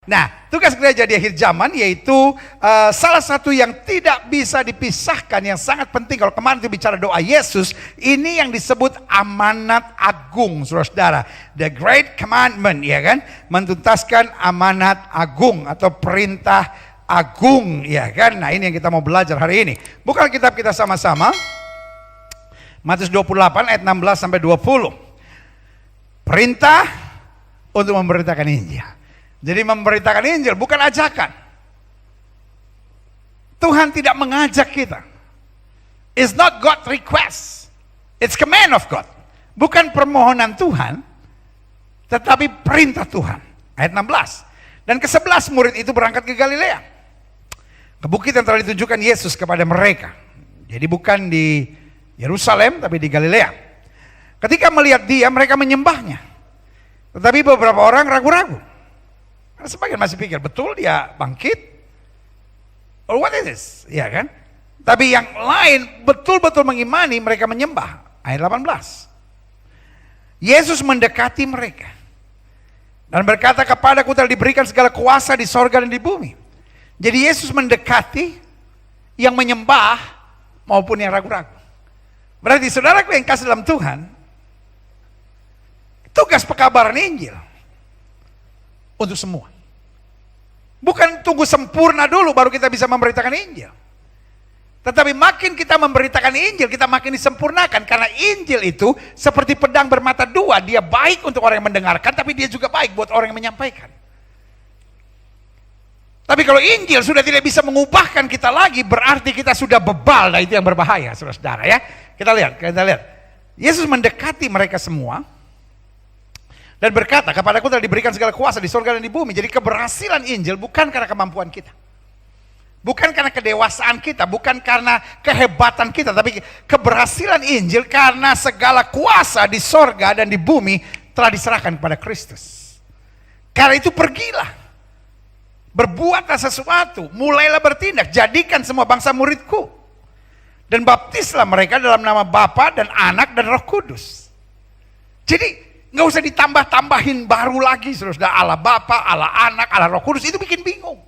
Nah, tugas gereja di akhir zaman yaitu salah satu yang tidak bisa dipisahkan, yang sangat penting. Kalau kemarin itu bicara doa Yesus, ini yang disebut amanat agung, saudara-saudara. The Great Commandment, ya kan? Mentuntaskan amanat agung atau perintah agung, ya kan? Nah, ini yang kita mau belajar hari ini. Buka kitab kita sama-sama. Matius 28 ayat 16 sampai 20. Perintah untuk memberitakan Injil. Jadi memberitakan Injil bukan ajakan. Tuhan tidak mengajak kita. It's not God request. It's command of God. Bukan permohonan Tuhan, tetapi perintah Tuhan. Ayat 16. Dan ke-11 murid itu berangkat ke Galilea, ke bukit yang telah ditunjukkan Yesus kepada mereka. Jadi bukan di Yerusalem, tapi di Galilea. Ketika melihat dia, mereka menyembahnya. Tetapi beberapa orang ragu-ragu. Karena sebagian masih pikir, betul dia bangkit? Or what is this? Ya kan? Tapi yang lain betul-betul mengimani, mereka menyembah. Ayat 18. Yesus mendekati mereka dan berkata, kepadaku telah diberikan segala kuasa di sorga dan di bumi. Jadi Yesus mendekati yang menyembah maupun yang ragu-ragu. Berarti saudaraku yang kasih dalam Tuhan, tugas pekabaran Injil untuk semua. Bukan tunggu sempurna dulu baru kita bisa memberitakan Injil. Tetapi makin kita memberitakan Injil, kita makin disempurnakan. Karena Injil itu seperti pedang bermata dua. Dia baik untuk orang yang mendengarkan, tapi dia juga baik buat orang yang menyampaikan. Tapi kalau Injil sudah tidak bisa mengubahkan kita lagi, berarti kita sudah bebal. Nah, itu yang berbahaya, saudara-saudara ya. Kita lihat. Yesus mendekati mereka semua dan berkata, kepadaku telah diberikan segala kuasa di surga dan di bumi. Jadi keberhasilan Injil bukan karena kemampuan kita, bukan karena kedewasaan kita, bukan karena kehebatan kita, tapi keberhasilan Injil karena segala kuasa di surga dan di bumi telah diserahkan kepada Kristus. Karena itu pergilah, berbuatlah sesuatu, mulailah bertindak, jadikan semua bangsa muridku, dan baptislah mereka dalam nama Bapa dan Anak dan Roh Kudus. Jadi nggak usah ditambah-tambahin baru lagi, saudara. Allah Bapa, Allah Anak, Allah Roh Kudus, itu bikin bingung.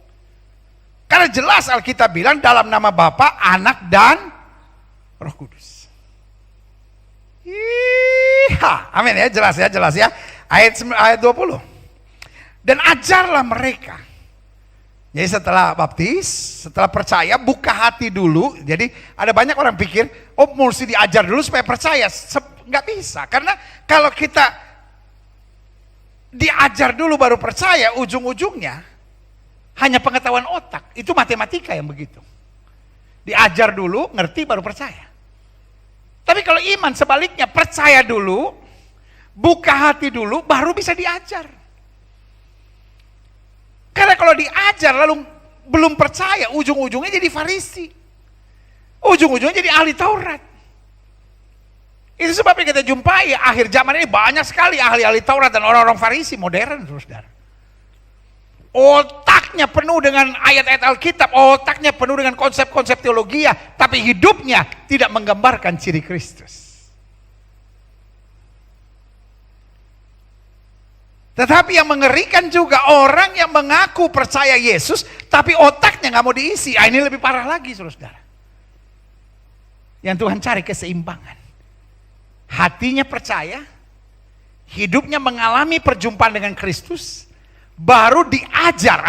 Karena jelas Alkitab bilang dalam nama Bapa, Anak dan Roh Kudus. Amin ya, jelas ya. Ayat 20. Dan ajarlah mereka. Jadi setelah baptis, setelah percaya, buka hati dulu. Jadi ada banyak orang pikir, oh mesti diajar dulu supaya percaya. Nggak bisa, karena kalau kita diajar dulu baru percaya, ujung-ujungnya hanya pengetahuan otak. Itu matematika yang begitu. Diajar dulu, ngerti baru percaya. Tapi kalau iman sebaliknya, percaya dulu, buka hati dulu, baru bisa diajar. Karena kalau diajar lalu belum percaya, ujung-ujungnya jadi Farisi. Ujung-ujungnya jadi ahli Taurat. Itu sebabnya kita jumpai akhir zaman ini banyak sekali ahli-ahli Taurat dan orang-orang Farisi modern, saudara. Otaknya penuh dengan ayat-ayat Alkitab, otaknya penuh dengan konsep-konsep teologi, tapi hidupnya tidak menggambarkan ciri Kristus. Tetapi yang mengerikan juga orang yang mengaku percaya Yesus, tapi otaknya nggak mau diisi. Ini lebih parah lagi, saudara. Yang Tuhan cari keseimbangan. Hatinya percaya, hidupnya mengalami perjumpaan dengan Kristus, baru diajar.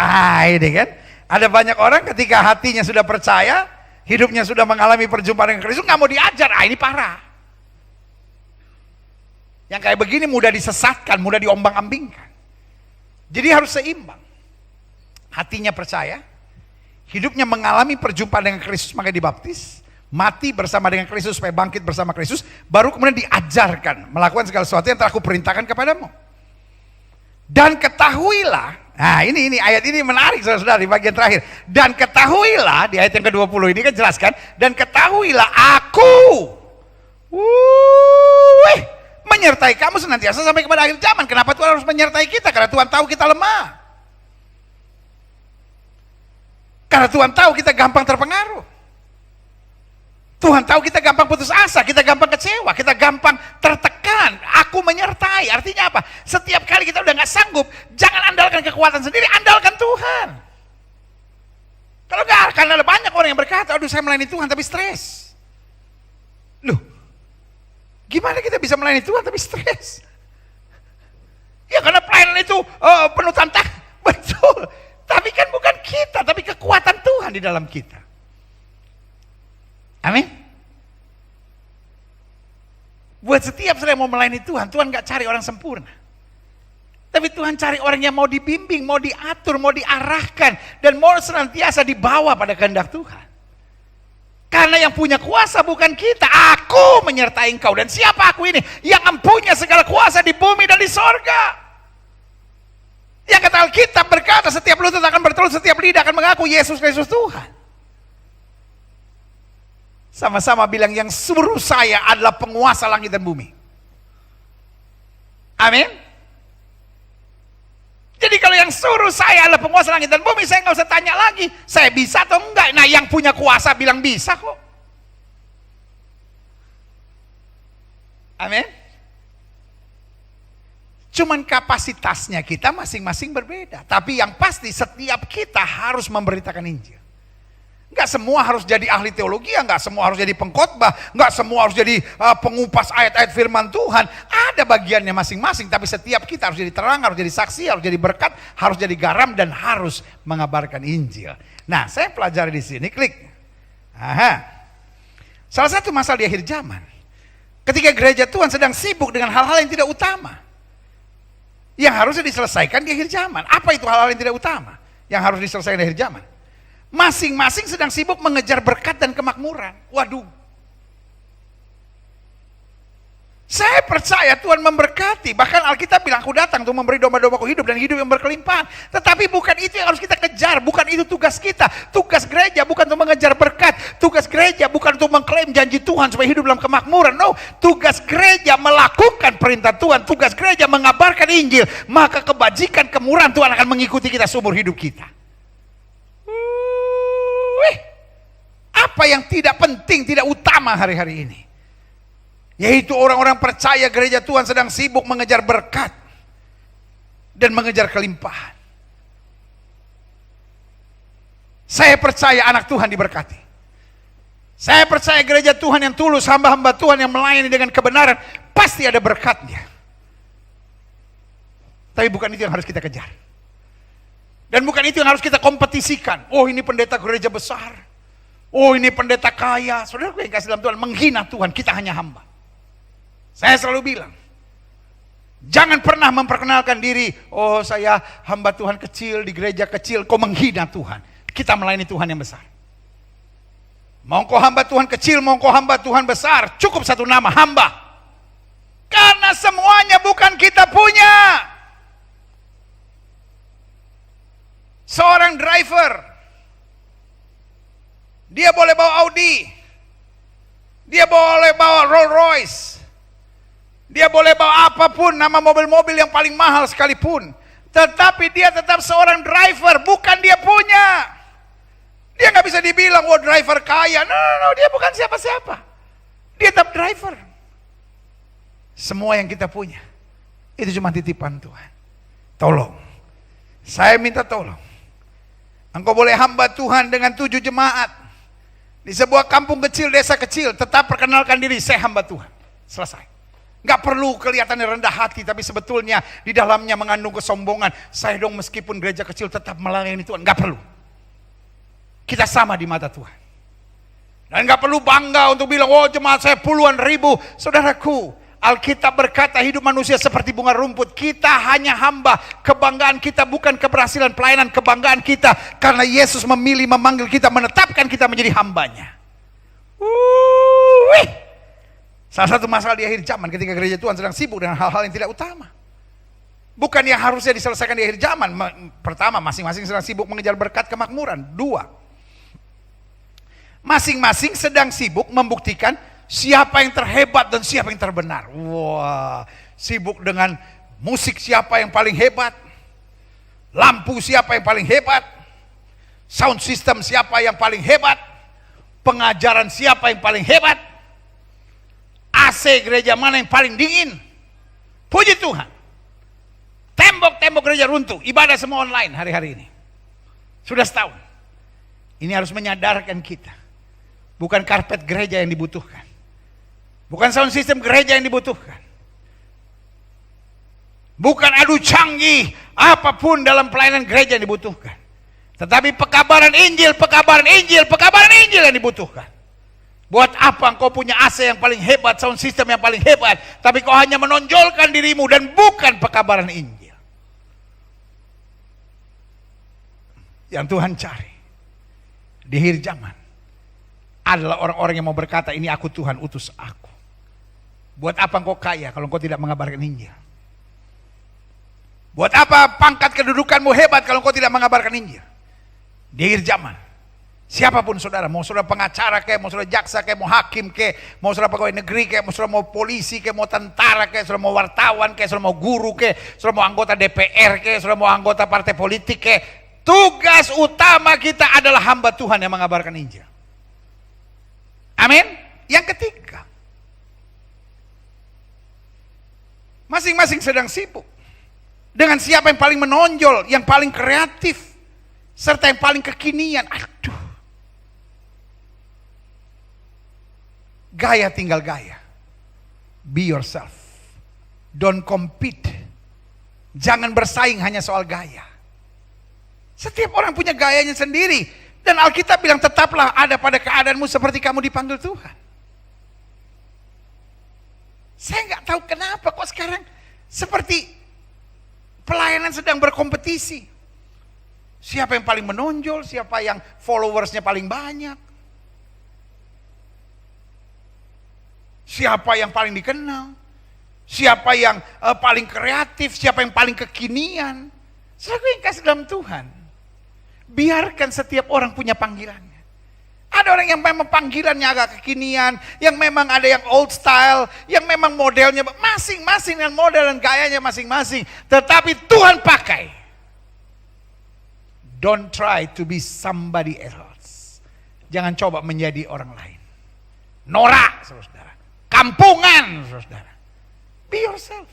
Ini kan, ada banyak orang ketika hatinya sudah percaya, hidupnya sudah mengalami perjumpaan dengan Kristus, nggak mau diajar. Ini parah. Yang kayak begini mudah disesatkan, mudah diombang-ambingkan. Jadi harus seimbang. Hatinya percaya, hidupnya mengalami perjumpaan dengan Kristus, maka dibaptis, mati bersama dengan Kristus supaya bangkit bersama Kristus, baru kemudian diajarkan melakukan segala sesuatu yang telah aku perintahkan kepadamu. Dan ketahuilah, nah ini ayat ini menarik saudara di bagian terakhir. Dan ketahuilah, di ayat yang ke-20 ini kan jelaskan, dan ketahuilah aku menyertai kamu senantiasa sampai kepada akhir zaman. Kenapa Tuhan harus menyertai kita? Karena Tuhan tahu kita lemah. Karena Tuhan tahu kita gampang terpengaruh. Tuhan tahu kita gampang putus asa, kita gampang kecewa, kita gampang tertekan. Aku aku menyertai. Artinya apa? Setiap kali kita udah gak sanggup, jangan andalkan kekuatan sendiri, andalkan Tuhan. Kalau gak, karena ada banyak orang yang berkata, aduh saya melayani Tuhan tapi stres. Loh, gimana kita bisa melayani Tuhan tapi stres? Ya karena pelayanan itu penuh tantangan. Betul. Tapi kan bukan kita, tapi kekuatan Tuhan di dalam kita. Amin. Buat setiap saya mau melayani Tuhan, Tuhan gak cari orang sempurna. Tapi Tuhan cari orang yang mau dibimbing, mau diatur, mau diarahkan, dan mau senantiasa dibawa pada kehendak Tuhan. Karena yang punya kuasa bukan kita. Aku menyertai engkau. Dan siapa aku ini? Yang mempunyai segala kuasa di bumi dan di sorga. Yang kata Alkitab berkata, setiap lutut akan bertelur, setiap lidah akan mengaku Yesus Kristus Tuhan. Sama-sama bilang, yang suruh saya adalah penguasa langit dan bumi. Amin. Jadi kalau yang suruh saya adalah penguasa langit dan bumi, saya nggak usah tanya lagi, saya bisa atau enggak. Nah, yang punya kuasa bilang bisa kok. Amin. Cuman kapasitasnya kita masing-masing berbeda. Tapi yang pasti setiap kita harus memberitakan Injil. Enggak semua harus jadi ahli teologi, enggak semua harus jadi pengkhotbah, enggak semua harus jadi pengupas ayat-ayat firman Tuhan. Ada bagiannya masing-masing, tapi setiap kita harus jadi terang, harus jadi saksi, harus jadi berkat, harus jadi garam, dan harus mengabarkan Injil. Nah, saya pelajari di sini, klik. Aha. Salah satu masalah di akhir zaman, ketika gereja Tuhan sedang sibuk dengan hal-hal yang tidak utama, yang harusnya diselesaikan di akhir zaman. Apa itu hal-hal yang tidak utama yang harus diselesaikan di akhir zaman? Masing-masing sedang sibuk mengejar berkat dan kemakmuran. Waduh. Saya percaya Tuhan memberkati. Bahkan Alkitab bilang, aku datang untuk memberi domba-dombaku hidup dan hidup yang berkelimpahan. Tetapi bukan itu yang harus kita kejar. Bukan itu tugas kita. Tugas gereja bukan untuk mengejar berkat. Tugas gereja bukan untuk mengklaim janji Tuhan supaya hidup dalam kemakmuran. No, tugas gereja melakukan perintah Tuhan. Tugas gereja mengabarkan Injil. Maka kebajikan, kemurahan Tuhan akan mengikuti kita seumur hidup kita. Apa yang tidak penting, tidak utama hari-hari ini? Yaitu orang-orang percaya gereja Tuhan sedang sibuk mengejar berkat dan mengejar kelimpahan. Saya percaya anak Tuhan diberkati. Saya percaya gereja Tuhan yang tulus, hamba-hamba Tuhan yang melayani dengan kebenaran, pasti ada berkatnya. Tapi bukan itu yang harus kita kejar. Dan bukan itu yang harus kita kompetisikan. Oh, ini pendeta gereja besar. Oh, ini pendeta kaya. Saudara yang kasih dalam Tuhan, menghina Tuhan, kita hanya hamba. Saya selalu bilang, jangan pernah memperkenalkan diri, oh saya hamba Tuhan kecil, di gereja kecil, kau menghina Tuhan. Kita melayani Tuhan yang besar. Mau kau hamba Tuhan kecil, mau kau hamba Tuhan besar, cukup satu nama, hamba. Karena semuanya bukan kita punya. Seorang driver, dia boleh bawa Audi, dia boleh bawa Rolls Royce, dia boleh bawa apapun, nama mobil-mobil yang paling mahal sekalipun. Tetapi dia tetap seorang driver, bukan dia punya. Dia nggak bisa dibilang, oh driver kaya. No, dia bukan siapa-siapa. Dia tetap driver. Semua yang kita punya, itu cuma titipan Tuhan. Tolong, saya minta tolong. Engkau boleh hamba Tuhan dengan 7 jemaat. Di sebuah kampung kecil, desa kecil, tetap perkenalkan diri, saya hamba Tuhan. Selesai. Gak perlu kelihatannya rendah hati, tapi sebetulnya di dalamnya mengandung kesombongan. Saya dong meskipun gereja kecil tetap melayani Tuhan. Gak perlu. Kita sama di mata Tuhan. Dan gak perlu bangga untuk bilang, oh jemaat saya puluhan ribu. Saudaraku, Alkitab berkata hidup manusia seperti bunga rumput. Kita hanya hamba. Kebanggaan kita bukan keberhasilan pelayanan. Kebanggaan kita karena Yesus memilih, memanggil kita, menetapkan kita menjadi hambanya. Salah satu masalah di akhir zaman ketika gereja Tuhan sedang sibuk dengan hal-hal yang tidak utama. Bukan yang harusnya diselesaikan di akhir zaman. Pertama, masing-masing sedang sibuk mengejar berkat kemakmuran. 2, masing-masing sedang sibuk membuktikan siapa yang terhebat dan siapa yang terbenar. Wah, sibuk dengan musik siapa yang paling hebat, lampu siapa yang paling hebat, sound system siapa yang paling hebat, pengajaran siapa yang paling hebat, AC gereja mana yang paling dingin. Puji Tuhan. Tembok-tembok gereja runtuh, ibadah semua online hari-hari ini. Sudah setahun. Ini harus menyadarkan kita. Bukan karpet gereja yang dibutuhkan. Bukan sound system gereja yang dibutuhkan. Bukan adu canggih apapun dalam pelayanan gereja yang dibutuhkan. Tetapi pekabaran Injil, pekabaran Injil, pekabaran Injil yang dibutuhkan. Buat apa engkau punya AC yang paling hebat, sound system yang paling hebat, tapi kau hanya menonjolkan dirimu dan bukan pekabaran Injil. Yang Tuhan cari di akhir zaman adalah orang-orang yang mau berkata, ini aku Tuhan, utus aku. Buat apa engkau kaya kalau engkau tidak mengabarkan Injil? Buat apa pangkat kedudukanmu hebat kalau engkau tidak mengabarkan Injil? Di akhir zaman, siapapun saudara, mau saudara pengacara kayak, mau saudara jaksa kayak, mau hakim kayak, mau saudara pegawai negeri kayak, mau saudara mau polisi kayak, mau tentara kayak, saudara mau wartawan kayak, saudara mau guru kayak, saudara mau anggota DPR kayak, saudara mau anggota partai politik kayak, tugas utama kita adalah hamba Tuhan yang mengabarkan Injil. Amin. Yang ketiga, masing-masing sedang sibuk dengan siapa yang paling menonjol, yang paling kreatif, serta yang paling kekinian. Aduh, gaya tinggal gaya. Be yourself, don't compete. Jangan bersaing hanya soal gaya. Setiap orang punya gayanya sendiri. Dan Alkitab bilang tetaplah ada pada keadaanmu seperti kamu dipanggil Tuhan. Saya nggak tahu kenapa kok sekarang seperti pelayanan sedang berkompetisi. Siapa yang paling menonjol, siapa yang followersnya paling banyak. Siapa yang paling dikenal. Siapa yang paling kreatif, siapa yang paling kekinian. Saudara yang kasih dalam Tuhan, biarkan setiap orang punya panggilannya. Ada orang yang memang panggilannya agak kekinian, yang memang ada yang old style, yang memang modelnya masing-masing dan model dan gayanya masing-masing. Tetapi Tuhan pakai. Don't try to be somebody else. Jangan coba menjadi orang lain. Norak, saudara. Kampungan, saudara. Be yourself.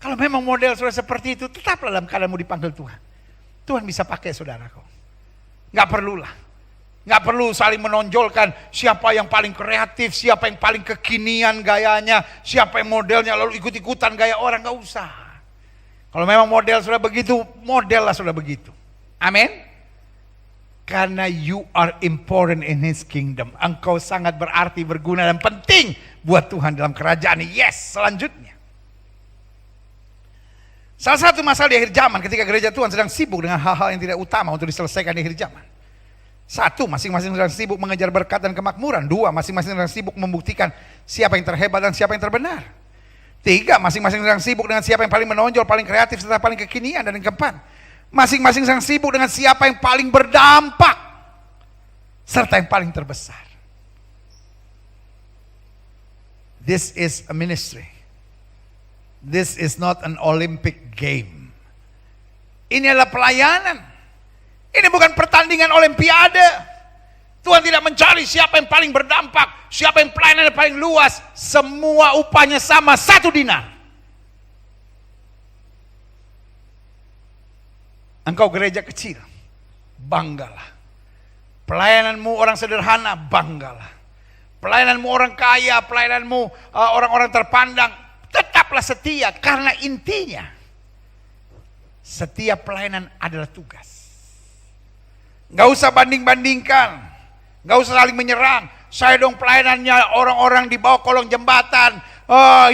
Kalau memang model saudara seperti itu, tetaplah dalam keadaanmu dipanggil Tuhan. Tuhan bisa pakai saudaraku. Nggak perlulah. Nggak perlu saling menonjolkan siapa yang paling kreatif, siapa yang paling kekinian gayanya, siapa yang modelnya lalu ikut-ikutan gaya orang, nggak usah. Kalau memang model sudah begitu, modellah sudah begitu. Amin. Karena you are important in His kingdom. Engkau sangat berarti, berguna dan penting buat Tuhan dalam kerajaan. Yes, selanjutnya. Salah satu masalah di akhir zaman ketika gereja Tuhan sedang sibuk dengan hal-hal yang tidak utama untuk diselesaikan di akhir zaman. Satu, masing-masing sedang sibuk mengejar berkat dan kemakmuran. Dua, masing-masing sedang sibuk membuktikan siapa yang terhebat dan siapa yang terbenar. Tiga, masing-masing sedang sibuk dengan siapa yang paling menonjol, paling kreatif, serta paling kekinian. Dan yang keempat, masing-masing sedang sibuk dengan siapa yang paling berdampak, serta yang paling terbesar. This is a ministry. This is not an Olympic game. Ini adalah pelayanan. Ini bukan pertandingan olimpiade. Tuhan tidak mencari siapa yang paling berdampak, siapa yang pelayanan yang paling luas. Semua upahnya sama, 1 dinar. Engkau gereja kecil, banggalah. Pelayananmu orang sederhana, banggalah. Pelayananmu orang kaya, pelayananmu orang-orang terpandang, tetaplah setia. Karena intinya, setiap pelayanan adalah tugas. Gak usah banding-bandingkan, gak usah saling menyerang. Saya dong pelayanannya orang-orang di bawah kolong jembatan,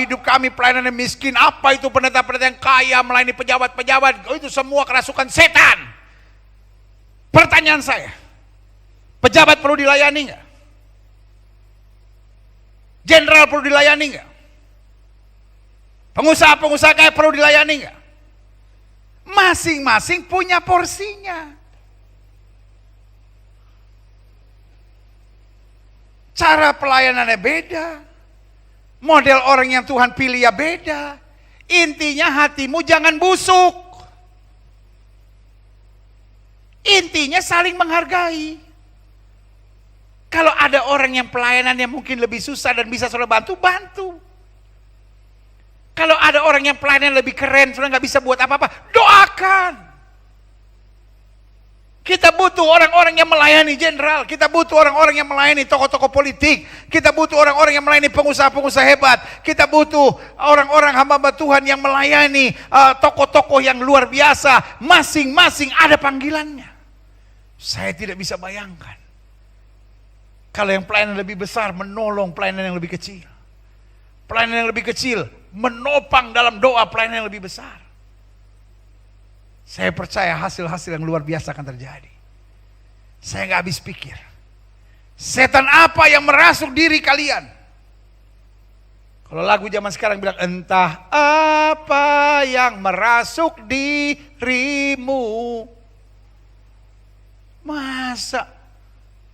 hidup kami pelayanan yang miskin. Apa itu pendeta-pendeta yang kaya melayani pejabat-pejabat? Itu semua kerasukan setan. Pertanyaan saya, pejabat perlu dilayani gak? Jenderal perlu dilayani gak? Pengusaha-pengusaha kaya perlu dilayani gak? Masing-masing punya porsinya. Cara pelayanannya beda. Model orang yang Tuhan pilih ya beda. Intinya hatimu jangan busuk. Intinya saling menghargai. Kalau ada orang yang pelayanannya mungkin lebih susah dan bisa saudara bantu, bantu. Kalau ada orang yang pelayanan lebih keren, sudah nggak bisa buat apa-apa, doakan. Kita butuh orang-orang yang melayani jenderal, kita butuh orang-orang yang melayani tokoh-tokoh politik, kita butuh orang-orang yang melayani pengusaha-pengusaha hebat, kita butuh orang-orang hamba-hamba Tuhan yang melayani tokoh-tokoh yang luar biasa. Masing-masing ada panggilannya. Saya tidak bisa bayangkan kalau yang pelayanan lebih besar menolong pelayanan yang lebih kecil. Pelayanan yang lebih kecil menopang dalam doa pelayanan yang lebih besar. Saya percaya hasil-hasil yang luar biasa akan terjadi. Saya nggak habis pikir. Setan apa yang merasuk diri kalian? Kalau lagu zaman sekarang bilang, entah apa yang merasuk dirimu. Masa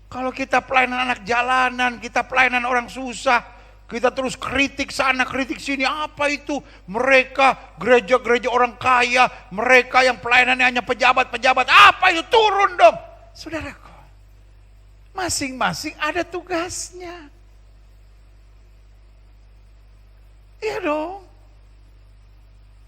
kalau kita pelayanan anak jalanan, kita pelayanan orang susah, kita terus kritik sana, kritik sini, apa itu? Mereka gereja-gereja orang kaya, mereka yang pelayanannya hanya pejabat-pejabat, apa itu? Turun dong. Saudaraku, masing-masing ada tugasnya. Iya dong.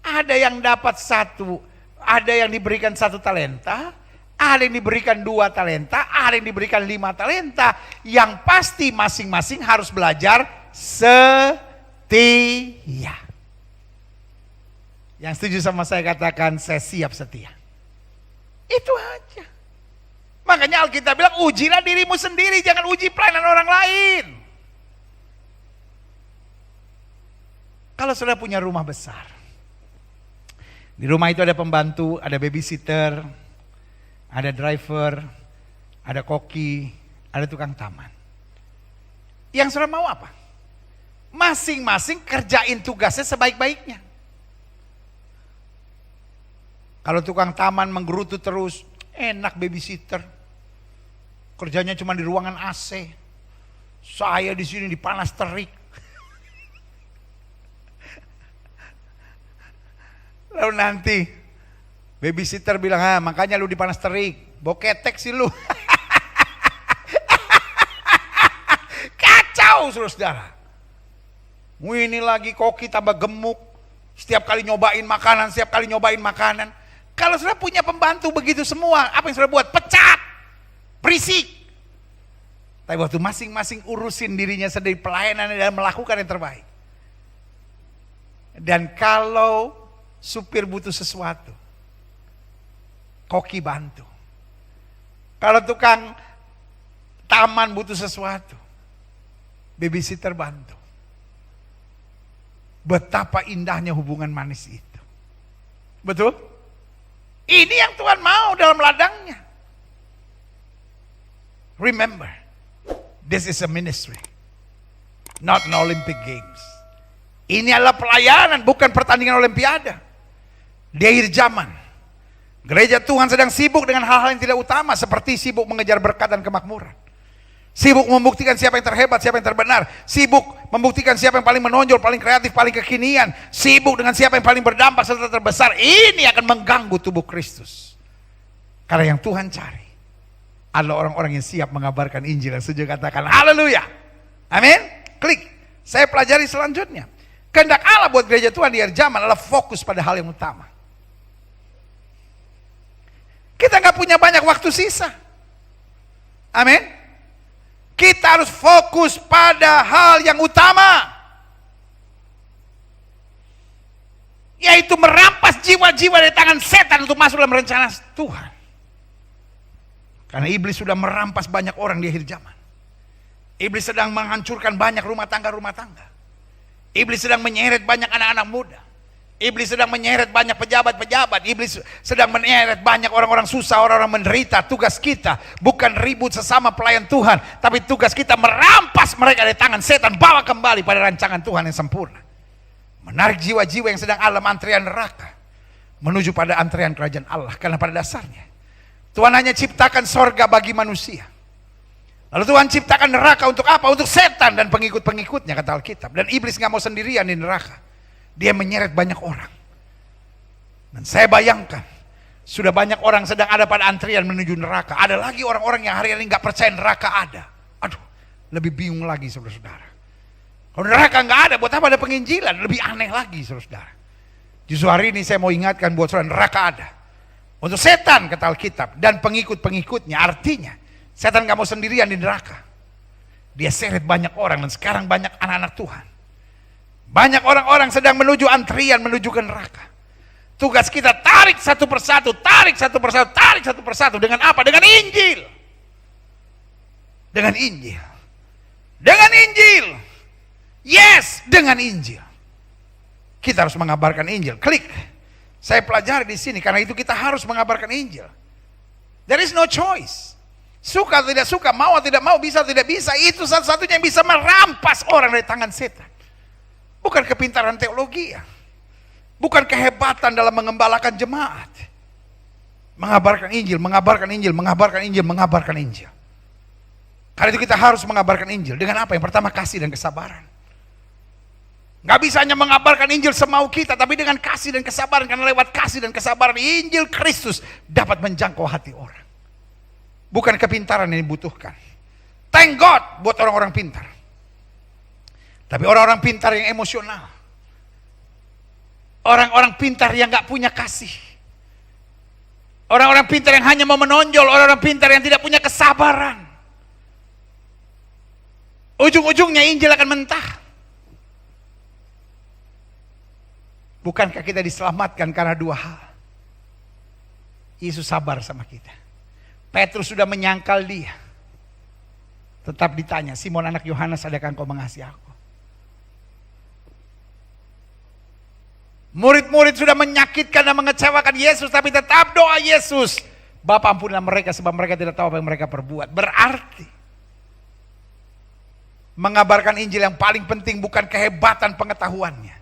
Ada yang dapat satu, ada yang diberikan 1 talenta, ada yang diberikan 2 talenta, ada yang diberikan 5 talenta. Yang pasti masing-masing harus belajar setia. Yang setuju sama saya katakan, saya siap setia. Itu aja. Makanya Alkitab bilang, ujilah dirimu sendiri, jangan uji pelayanan orang lain. Kalau sudah punya rumah besar, di rumah itu ada pembantu, ada babysitter, ada driver, ada koki, ada tukang taman. Yang sudah mau apa? Masing-masing kerjain tugasnya sebaik-baiknya. Kalau tukang taman menggerutu terus, enak babysitter. Kerjanya cuma di ruangan AC. Saya di sini di panas terik. Lalu nanti babysitter bilang, makanya lu di panas terik, boketek sih lu. Kacau saudara. Ini lagi koki tambah gemuk, setiap kali nyobain makanan, Kalau sudah punya pembantu begitu semua, apa yang sudah buat? Pecat, berisik. Tapi waktu masing-masing urusin dirinya sendiri, pelayanan dan melakukan yang terbaik. Dan kalau supir butuh sesuatu, koki bantu. Kalau tukang taman butuh sesuatu, babysitter bantu. Betapa indahnya hubungan manis itu. Betul? Ini yang Tuhan mau dalam ladangnya. Remember, this is a ministry, not an Olympic Games. Ini adalah pelayanan, bukan pertandingan olimpiade. Di akhir zaman, gereja Tuhan sedang sibuk dengan hal-hal yang tidak utama, seperti sibuk mengejar berkat dan kemakmuran. Sibuk membuktikan siapa yang terhebat, siapa yang terbenar. Sibuk membuktikan siapa yang paling menonjol, paling kreatif, paling kekinian. Sibuk dengan siapa yang paling berdampak serta terbesar. Ini akan mengganggu tubuh Kristus. Karena yang Tuhan cari adalah orang-orang yang siap mengabarkan Injil. Yang setuju katakan haleluya. Amin. Klik. Saya pelajari selanjutnya. Kehendak Allah buat gereja Tuhan di akhir zaman adalah fokus pada hal yang utama. Kita gak punya banyak waktu sisa. Amin. Kita harus fokus pada hal yang utama, yaitu merampas jiwa-jiwa dari tangan setan untuk masuk dalam rencana Tuhan. Karena iblis sudah merampas banyak orang di akhir zaman. Iblis sedang menghancurkan banyak rumah tangga. Iblis sedang menyeret banyak anak-anak muda. Iblis sedang menyeret banyak pejabat-pejabat. Iblis sedang menyeret banyak orang-orang susah, orang-orang menderita. Tugas kita bukan ribut sesama pelayan Tuhan, tapi tugas kita merampas mereka dari tangan setan, bawa kembali pada rancangan Tuhan yang sempurna. Menarik jiwa-jiwa yang sedang alam antrian neraka menuju pada antrian kerajaan Allah. Karena pada dasarnya Tuhan hanya ciptakan sorga bagi manusia. Lalu Tuhan ciptakan neraka untuk apa? Untuk setan dan pengikut-pengikutnya, kata Alkitab. Dan iblis gak mau sendirian di neraka. Dia menyeret banyak orang. Dan saya bayangkan, sudah banyak orang sedang ada pada antrian menuju neraka. Ada lagi orang-orang yang hari ini gak percaya neraka ada. Aduh, lebih bingung lagi saudara-saudara. Kalau neraka nggak ada, buat apa ada penginjilan? Lebih aneh lagi, saudara. Justru hari ini saya mau ingatkan buat saudara, neraka ada. Untuk setan, kata Alkitab, dan pengikut-pengikutnya. Artinya, setan gak mau sendirian di neraka. Dia seret banyak orang, dan sekarang banyak anak-anak Tuhan. Banyak orang-orang sedang menuju antrian, menuju ke neraka. Tugas kita tarik satu persatu, tarik satu persatu, tarik satu persatu. Dengan apa? Dengan Injil. Dengan Injil. Dengan Injil. Yes, dengan Injil. Kita harus mengabarkan Injil. Klik. Saya pelajari di sini, karena itu kita harus mengabarkan Injil. There is no choice. Suka tidak suka, mau tidak mau, bisa tidak bisa, itu satu-satunya yang bisa merampas orang dari tangan setan. Bukan kepintaran teologi ya. Bukan kehebatan dalam mengembalakan jemaat. Mengabarkan Injil, mengabarkan Injil, mengabarkan Injil, mengabarkan Injil. Karena itu kita harus mengabarkan Injil. Dengan apa? Yang pertama, kasih dan kesabaran. Gak bisa hanya mengabarkan Injil semau kita, tapi dengan kasih dan kesabaran. Karena lewat kasih dan kesabaran, Injil Kristus dapat menjangkau hati orang. Bukan kepintaran yang dibutuhkan. Thank God buat orang-orang pintar. Tapi orang-orang pintar yang emosional. Orang-orang pintar yang gak punya kasih. Orang-orang pintar yang hanya mau menonjol. Orang-orang pintar yang tidak punya kesabaran. Ujung-ujungnya Injil akan mentah. Bukankah kita diselamatkan karena dua hal? Yesus sabar sama kita. Petrus sudah menyangkal dia. Tetap ditanya, Simon anak Yohanes, adakah engkau mengasihi aku? Murid-murid sudah menyakitkan dan mengecewakan Yesus, tapi tetap doa Yesus. Bapa, ampunilah mereka sebab mereka tidak tahu apa yang mereka perbuat. Berarti mengabarkan Injil yang paling penting bukan kehebatan pengetahuannya,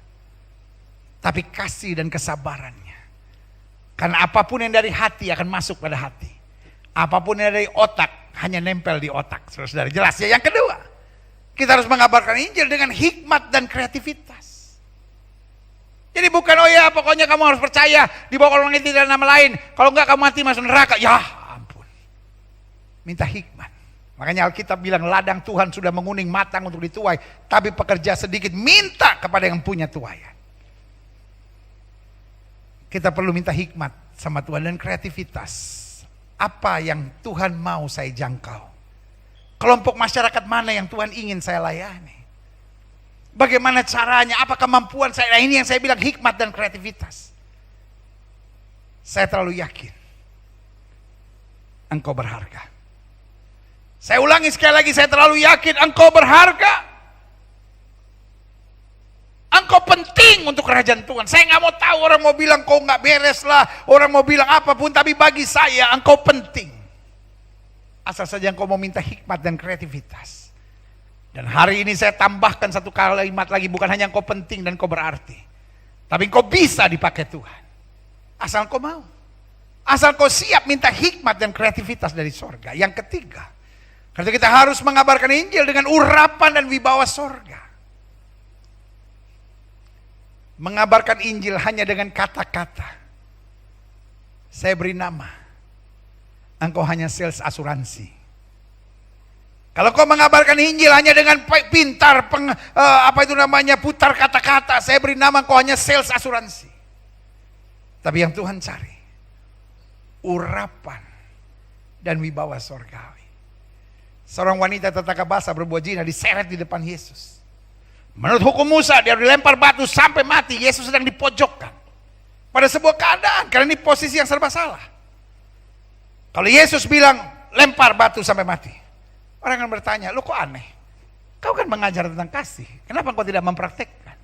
tapi kasih dan kesabarannya. Karena apapun yang dari hati akan masuk pada hati. Apapun yang dari otak hanya nempel di otak. Saudara, jelas ya. Yang kedua, kita harus mengabarkan Injil dengan hikmat dan kreativitas. Jadi bukan, oh ya pokoknya kamu harus percaya di bawah orang itu tidak ada nama lain. Kalau enggak kamu mati masuk neraka. Ya ampun. Minta hikmat. Makanya Alkitab bilang ladang Tuhan sudah menguning matang untuk dituai. Tapi pekerja sedikit, minta kepada yang punya tuaian. Kita perlu minta hikmat sama Tuhan dan kreativitas. Apa yang Tuhan mau saya jangkau? Kelompok masyarakat mana yang Tuhan ingin saya layani? Bagaimana caranya? Apa kemampuan saya? Nah, ini yang saya bilang hikmat dan kreativitas. Saya terlalu yakin engkau berharga. Saya ulangi sekali lagi, saya terlalu yakin engkau berharga. Engkau penting untuk kerajaan Tuhan. Saya nggak mau tahu orang mau bilang kau nggak beres lah, orang mau bilang apapun, tapi bagi saya engkau penting. Asal saja engkau mau minta hikmat dan kreativitas. Dan hari ini saya tambahkan satu kalimat lagi, bukan hanya engkau penting dan engkau berarti, tapi engkau bisa dipakai Tuhan. Asal engkau mau. Asal engkau siap minta hikmat dan kreativitas dari sorga. Yang ketiga, karena kita harus mengabarkan Injil dengan urapan dan wibawa sorga. Mengabarkan Injil hanya dengan kata-kata. Saya beri nama. Engkau hanya sales asuransi. Kalau kau mengabarkan Injil hanya dengan pintar putar kata-kata, saya beri nama engkau hanya sales asuransi. Tapi yang Tuhan cari urapan dan wibawa sorgawi. Seorang wanita tetangga basah berbuat zina diseret di depan Yesus. Menurut hukum Musa dia dilempar batu sampai mati. Yesus sedang dipojokkan pada sebuah keadaan, karena ini posisi yang serba salah. Kalau Yesus bilang lempar batu sampai mati, orang akan bertanya, lu kok aneh? Kau kan mengajar tentang kasih, kenapa kau tidak mempraktekkan?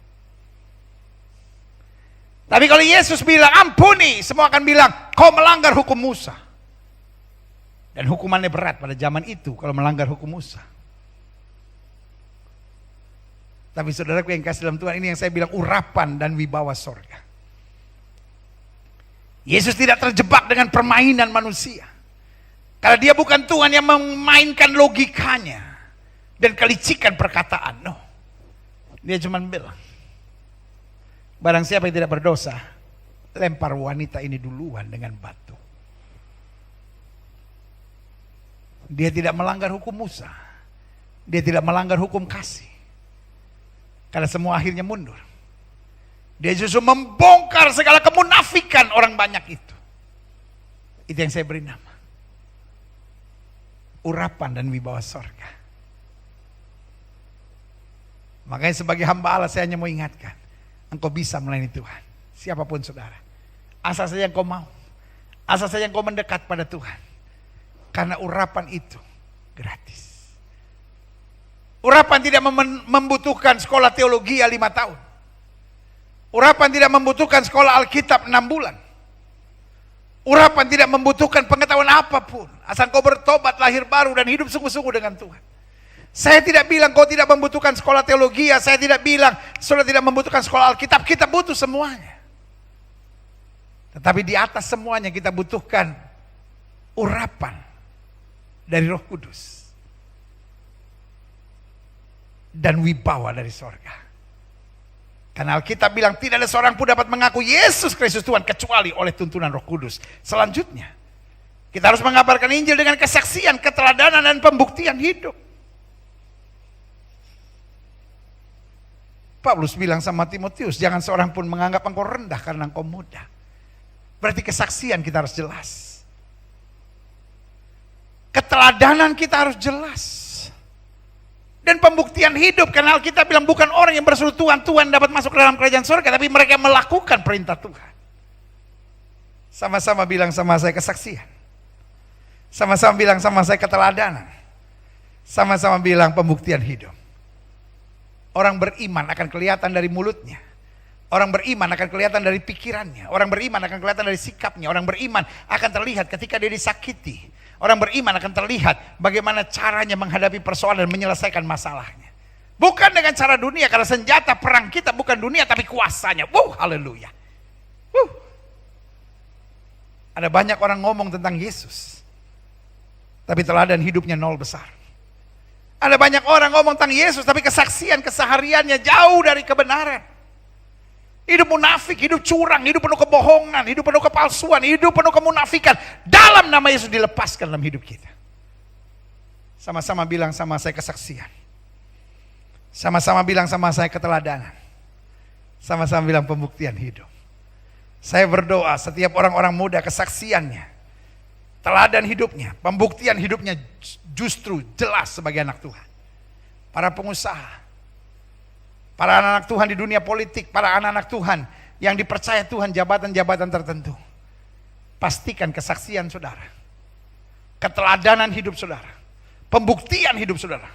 Tapi kalau Yesus bilang ampuni, semua akan bilang kau melanggar hukum Musa. Dan hukumannya berat pada zaman itu kalau melanggar hukum Musa. Tapi saudaraku yang kasih dalam Tuhan, ini yang saya bilang urapan dan wibawa sorga. Yesus tidak terjebak dengan permainan manusia. Karena dia bukan Tuhan yang memainkan logikanya dan kelicikan perkataan. No. Dia cuma bilang, barang siapa yang tidak berdosa, lempar wanita ini duluan dengan batu. Dia tidak melanggar hukum Musa. Dia tidak melanggar hukum kasih. Karena semua akhirnya mundur. Dia justru membongkar segala kemunafikan orang banyak itu. Itu yang saya beri nama urapan dan wibawa sorga. Makanya sebagai hamba Allah saya hanya mau ingatkan, engkau bisa melayani Tuhan, siapapun saudara. Asal saja engkau mau, asal saja engkau mendekat pada Tuhan. Karena urapan itu gratis. Urapan tidak membutuhkan sekolah teologi 5 tahun. Urapan tidak membutuhkan sekolah Alkitab 6 bulan. Urapan tidak membutuhkan pengetahuan apapun. Asal kau bertobat, lahir baru dan hidup sungguh-sungguh dengan Tuhan. Saya tidak bilang kau tidak membutuhkan sekolah teologi. Saya tidak bilang saudara tidak membutuhkan sekolah Alkitab. Kita butuh semuanya. Tetapi di atas semuanya kita butuhkan urapan dari Roh Kudus. Dan wibawa dari sorga. Karena Alkitab bilang tidak ada seorang pun dapat mengaku Yesus Kristus Tuhan kecuali oleh tuntunan Roh Kudus. Selanjutnya, kita harus mengabarkan Injil dengan kesaksian, keteladanan dan pembuktian hidup. Paulus bilang sama Timotius, jangan seorang pun menganggap engkau rendah karena engkau muda. Berarti kesaksian kita harus jelas. Keteladanan kita harus jelas. Dan pembuktian hidup, karena Alkitab bilang bukan orang yang berseru Tuhan, Tuhan dapat masuk ke dalam kerajaan surga, tapi mereka yang melakukan perintah Tuhan. Sama-sama bilang sama saya kesaksian. Sama-sama bilang sama saya keteladanan. Sama-sama bilang pembuktian hidup. Orang beriman akan kelihatan dari mulutnya. Orang beriman akan kelihatan dari pikirannya. Orang beriman akan kelihatan dari sikapnya. Orang beriman akan terlihat ketika dia disakiti. Orang beriman akan terlihat bagaimana caranya menghadapi persoalan dan menyelesaikan masalahnya. Bukan dengan cara dunia, karena senjata perang kita bukan dunia tapi kuasanya. Haleluya. Ada banyak orang ngomong tentang Yesus, tapi teladan hidupnya nol besar. Ada banyak orang ngomong tentang Yesus, tapi kesaksian kesehariannya jauh dari kebenaran. Hidup munafik, hidup curang, hidup penuh kebohongan, hidup penuh kepalsuan, hidup penuh kemunafikan. Dalam nama Yesus dilepaskan dalam hidup kita. Sama-sama bilang sama saya kesaksian. Sama-sama bilang sama saya keteladanan. Sama-sama bilang pembuktian hidup. Saya berdoa setiap orang-orang muda kesaksiannya, teladan hidupnya, pembuktian hidupnya justru jelas sebagai anak Tuhan. Para pengusaha, para anak-anak Tuhan di dunia politik, para anak-anak Tuhan yang dipercaya Tuhan jabatan-jabatan tertentu. Pastikan kesaksian saudara, keteladanan hidup saudara, pembuktian hidup saudara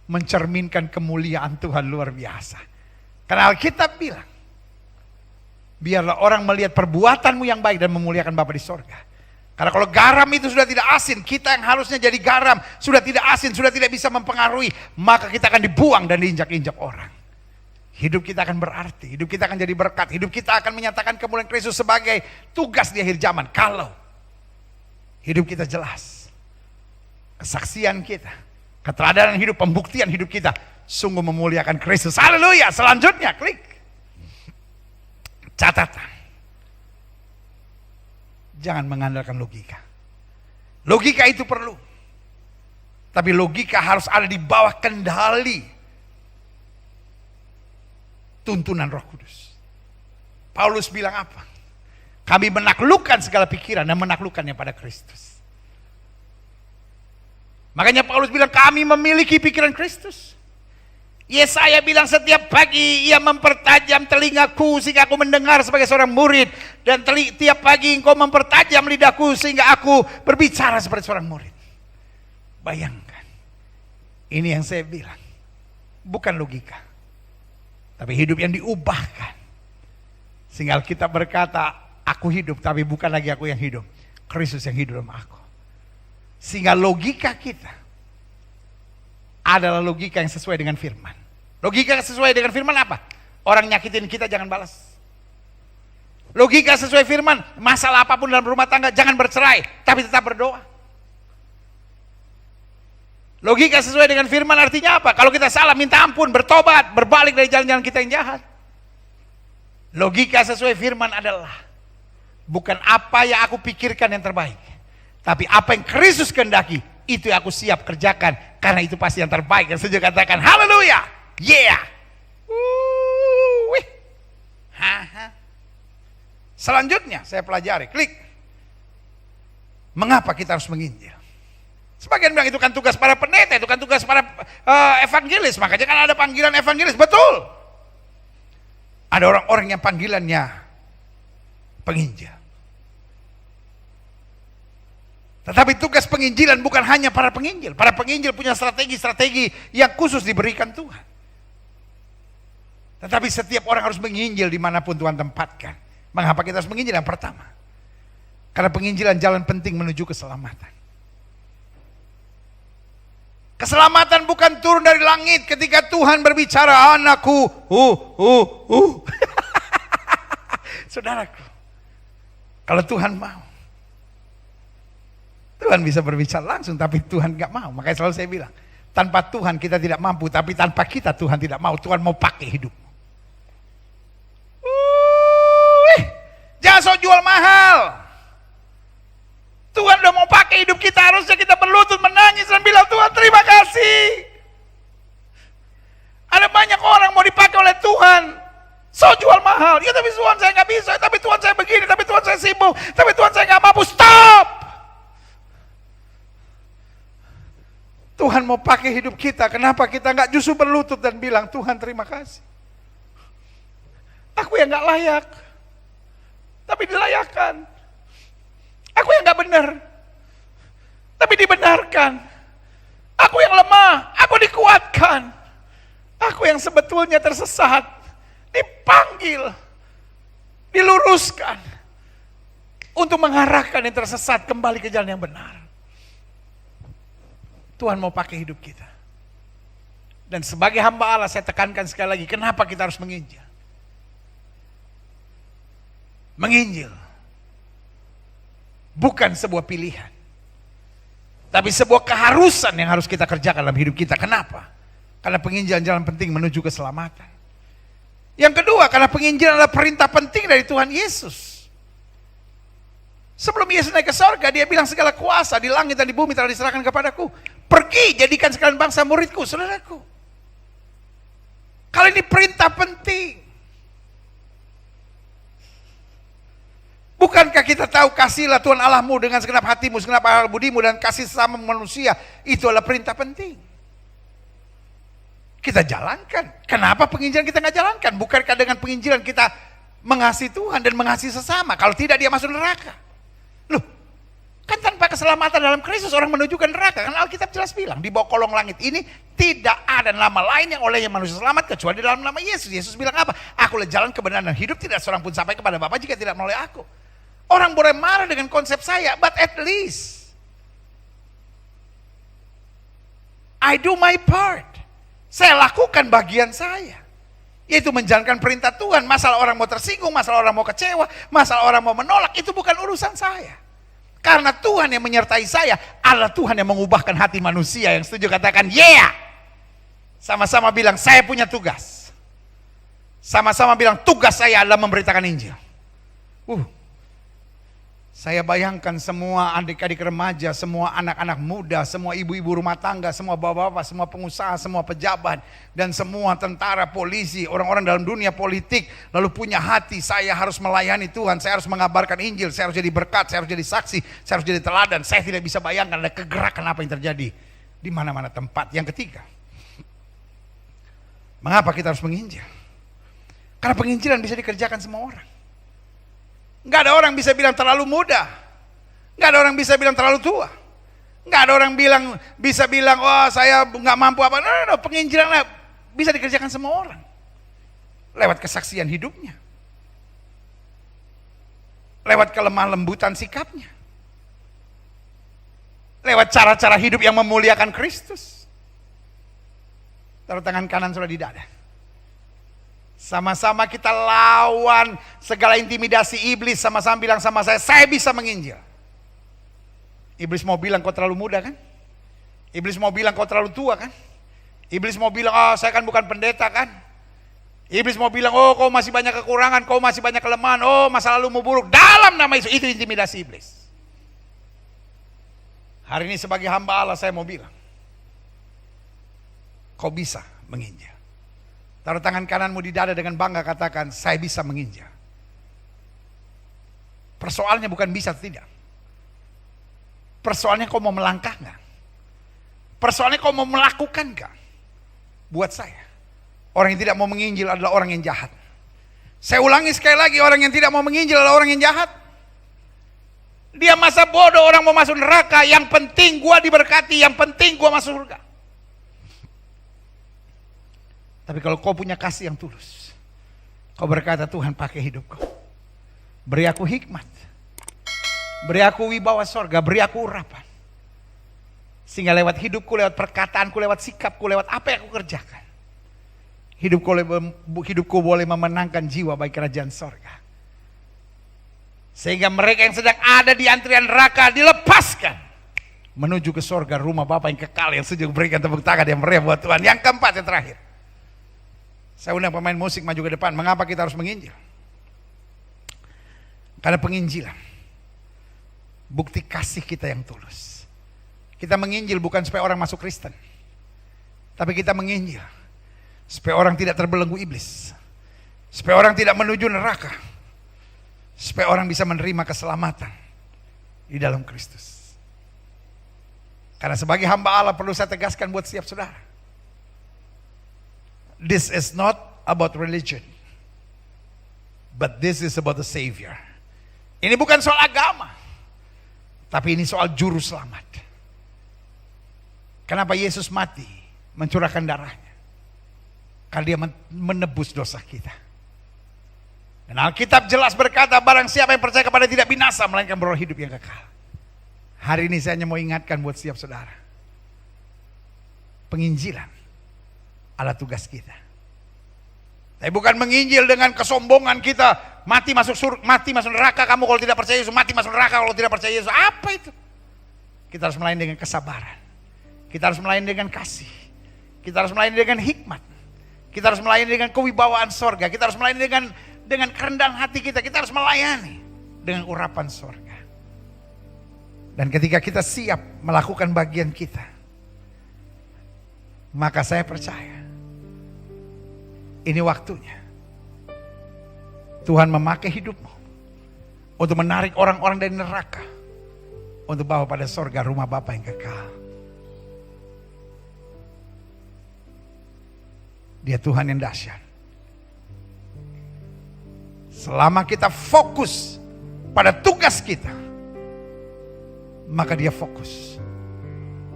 mencerminkan kemuliaan Tuhan luar biasa. Karena Alkitab bilang, biarlah orang melihat perbuatanmu yang baik dan memuliakan Bapa di sorga. Karena kalau garam itu sudah tidak asin, kita yang harusnya jadi garam sudah tidak asin, sudah tidak bisa mempengaruhi, maka kita akan dibuang dan diinjak-injak orang. Hidup kita akan berarti, hidup kita akan jadi berkat, hidup kita akan menyatakan kemuliaan Kristus sebagai tugas di akhir zaman. Kalau hidup kita jelas, kesaksian kita, keteladanan hidup, pembuktian hidup kita sungguh memuliakan Kristus. Haleluya. Selanjutnya klik catatan. Jangan mengandalkan logika. Logika itu perlu, tapi logika harus ada di bawah kendali tuntunan Roh Kudus. Paulus bilang apa? Kami menaklukkan segala pikiran dan menaklukkannya pada Kristus. Makanya Paulus bilang kami memiliki pikiran Kristus. Yesaya bilang setiap pagi ia mempertajam telingaku sehingga aku mendengar sebagai seorang murid. Dan tiap pagi engkau mempertajam lidahku sehingga aku berbicara seperti seorang murid. Bayangkan. Ini yang saya bilang. Bukan logika. Tapi hidup yang diubahkan. Sehingga Alkitab berkata, aku hidup tapi bukan lagi aku yang hidup. Kristus yang hidup dalam aku. Sehingga logika kita adalah logika yang sesuai dengan firman. Logika yang sesuai dengan firman apa? Orang nyakitin kita jangan balas. Logika sesuai firman, masalah apapun dalam rumah tangga jangan bercerai, tapi tetap berdoa. Logika sesuai dengan firman artinya apa? Kalau kita salah minta ampun, bertobat, berbalik dari jalan-jalan kita yang jahat. Logika sesuai firman adalah bukan apa yang aku pikirkan yang terbaik, tapi apa yang Kristus kehendaki, itu yang aku siap kerjakan, karena itu pasti yang terbaik. Dan saya katakan haleluya, yeah. Selanjutnya saya pelajari, klik. Mengapa kita harus menginjil? Sebagian bilang itu kan tugas para pendeta, itu kan tugas para evangelis, makanya kan ada panggilan evangelis, betul. Ada orang-orang yang panggilannya penginjil. Tetapi tugas penginjilan bukan hanya para penginjil. Para penginjil punya strategi-strategi yang khusus diberikan Tuhan. Tetapi setiap orang harus menginjil dimanapun Tuhan tempatkan. Mengapa kita harus menginjil? Yang pertama, karena penginjilan jalan penting menuju keselamatan. Keselamatan bukan turun dari langit ketika Tuhan berbicara, anakku, Saudaraku, kalau Tuhan mau, Tuhan bisa berbicara langsung, tapi Tuhan gak mau. Makanya selalu saya bilang, tanpa Tuhan kita tidak mampu, tapi tanpa kita Tuhan tidak mau. Tuhan mau pakai hidup. Jangan sok jual mahal. Tuhan udah mau pakai hidup kita, harusnya kita berlutut menangis dan bilang, Tuhan terima kasih. Ada banyak orang mau dipakai oleh Tuhan, sok jual mahal. Ya tapi Tuhan saya gak bisa, tapi Tuhan saya begini, tapi Tuhan saya sibuk, tapi Tuhan saya gak mampu. Stop! Tuhan mau pakai hidup kita, kenapa kita nggak justru berlutut dan bilang, Tuhan terima kasih. Aku yang nggak layak, tapi dilayakkan. Aku yang nggak benar, tapi dibenarkan. Aku yang lemah, aku dikuatkan. Aku yang sebetulnya tersesat, dipanggil, diluruskan, untuk mengarahkan yang tersesat kembali ke jalan yang benar. Tuhan mau pakai hidup kita. Dan sebagai hamba Allah saya tekankan sekali lagi, kenapa kita harus menginjil? Menginjil bukan sebuah pilihan, tapi sebuah keharusan yang harus kita kerjakan dalam hidup kita. Kenapa? Karena penginjilan jalan penting menuju keselamatan. Yang kedua, karena penginjilan adalah perintah penting dari Tuhan Yesus. Sebelum Yesus naik ke sorga, dia bilang segala kuasa di langit dan di bumi telah diserahkan kepadaku. Pergi, jadikan sekalian bangsa muridku. Saudaraku, kalau ini perintah penting, bukankah kita tahu kasihlah Tuhan Allahmu dengan segenap hatimu, segenap akal budimu, dan kasih sesama manusia, itu adalah perintah penting. Kita jalankan. Kenapa penginjilan kita nggak jalankan? Bukankah dengan penginjilan kita mengasihi Tuhan dan mengasihi sesama? Kalau tidak, dia masuk neraka. Loh, kan tanpa keselamatan dalam Kristus orang menuju ke neraka. Kan Alkitab jelas bilang, di bawah kolong langit ini tidak ada nama lain yang olehnya manusia selamat kecuali dalam nama Yesus. Yesus bilang apa? Akulah jalan kebenaran dan hidup, tidak seorang pun sampai kepada Bapa jika tidak melalui aku. Orang boleh marah dengan konsep saya, but at least I do my part. Saya lakukan bagian saya, yaitu menjalankan perintah Tuhan. Masalah orang mau tersinggung, masalah orang mau kecewa, masalah orang mau menolak, itu bukan urusan saya. Karena Tuhan yang menyertai saya adalah Tuhan yang mengubahkan hati manusia. Yang setuju katakan yeah. Sama-sama bilang saya punya tugas. Sama-sama bilang tugas saya adalah memberitakan Injil. Saya bayangkan semua adik-adik remaja, semua anak-anak muda, semua ibu-ibu rumah tangga, semua bapak-bapak, semua pengusaha, semua pejabat, dan semua tentara, polisi, orang-orang dalam dunia politik, lalu punya hati, saya harus melayani Tuhan, saya harus mengabarkan Injil, saya harus jadi berkat, saya harus jadi saksi, saya harus jadi teladan. Saya tidak bisa bayangkan ada kegerakan apa yang terjadi di mana-mana tempat. Yang ketiga, mengapa kita harus menginjil? Karena penginjilan bisa dikerjakan semua orang. Nggak ada orang bisa bilang terlalu muda, nggak ada orang bisa bilang terlalu tua, nggak ada orang bisa bilang wah saya nggak mampu apa. No, penginjilan bisa dikerjakan semua orang lewat kesaksian hidupnya, lewat kelemah lembutan sikapnya, lewat cara-cara hidup yang memuliakan Kristus. Taruh tangan kanan sudah di dada. Sama-sama kita lawan segala intimidasi iblis. Sama-sama bilang sama saya bisa menginjil. Iblis mau bilang kau terlalu muda kan? Iblis mau bilang kau terlalu tua kan? Iblis mau bilang oh saya kan bukan pendeta kan? Iblis mau bilang oh kau masih banyak kekurangan, kau masih banyak kelemahan, oh masa lalumu buruk. Dalam nama Yesus, itu intimidasi iblis. Hari ini sebagai hamba Allah saya mau bilang, kau bisa menginjil. Taruh tangan kananmu di dada dengan bangga, katakan, saya bisa menginjil. Persoalannya bukan bisa atau tidak. Persoalannya kau mau melangkah nggak? Persoalannya kau mau melakukan nggak? Buat saya, orang yang tidak mau menginjil adalah orang yang jahat. Saya ulangi sekali lagi, orang yang tidak mau menginjil adalah orang yang jahat. Dia masa bodoh orang mau masuk neraka, yang penting gua diberkati, yang penting gua masuk surga. Tapi kalau kau punya kasih yang tulus, kau berkata, Tuhan pakai hidupku, beri aku hikmat, beri aku wibawa sorga, beri aku urapan, sehingga lewat hidupku, lewat perkataanku, lewat sikapku, lewat apa yang aku kerjakan, hidupku boleh memenangkan jiwa bagi kerajaan sorga. Sehingga mereka yang sedang ada di antrian neraka dilepaskan menuju ke sorga, rumah Bapa yang kekal, yang sejuk. Berikan tepuk tangan yang meriah buat Tuhan. Yang keempat, yang terakhir, saya undang pemain musik maju ke depan. Mengapa kita harus menginjil? Karena penginjilan bukti kasih kita yang tulus. Kita menginjil bukan supaya orang masuk Kristen, tapi kita menginjil supaya orang tidak terbelenggu iblis, supaya orang tidak menuju neraka, supaya orang bisa menerima keselamatan di dalam Kristus. Karena sebagai hamba Allah perlu saya tegaskan buat setiap saudara, this is not about religion, but this is about the Savior. Ini bukan soal agama, tapi ini soal juru selamat. Kenapa Yesus mati, mencurahkan darahnya? Karena dia menebus dosa kita. Dan Alkitab jelas berkata, barang siapa yang percaya kepada tidak binasa, melainkan beroleh hidup yang kekal. Hari ini saya hanya mau ingatkan buat setiap saudara, penginjilan adalah tugas kita. Tapi bukan menginjil dengan kesombongan kita, mati masuk neraka kamu kalau tidak percaya Yesus, mati masuk neraka kalau tidak percaya Yesus. Apa itu? Kita harus melayani dengan kesabaran, kita harus melayani dengan kasih, kita harus melayani dengan hikmat, kita harus melayani dengan kewibawaan sorga, kita harus melayani dengan kerendahan hati kita harus melayani dengan urapan sorga. Dan ketika kita siap melakukan bagian kita, maka saya percaya ini waktunya Tuhan memakai hidupmu untuk menarik orang-orang dari neraka, untuk bawa pada sorga, rumah Bapa yang kekal. Dia Tuhan yang dahsyat. Selama kita fokus pada tugas kita, maka dia fokus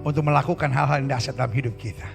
untuk melakukan hal-hal yang dahsyat dalam hidup kita.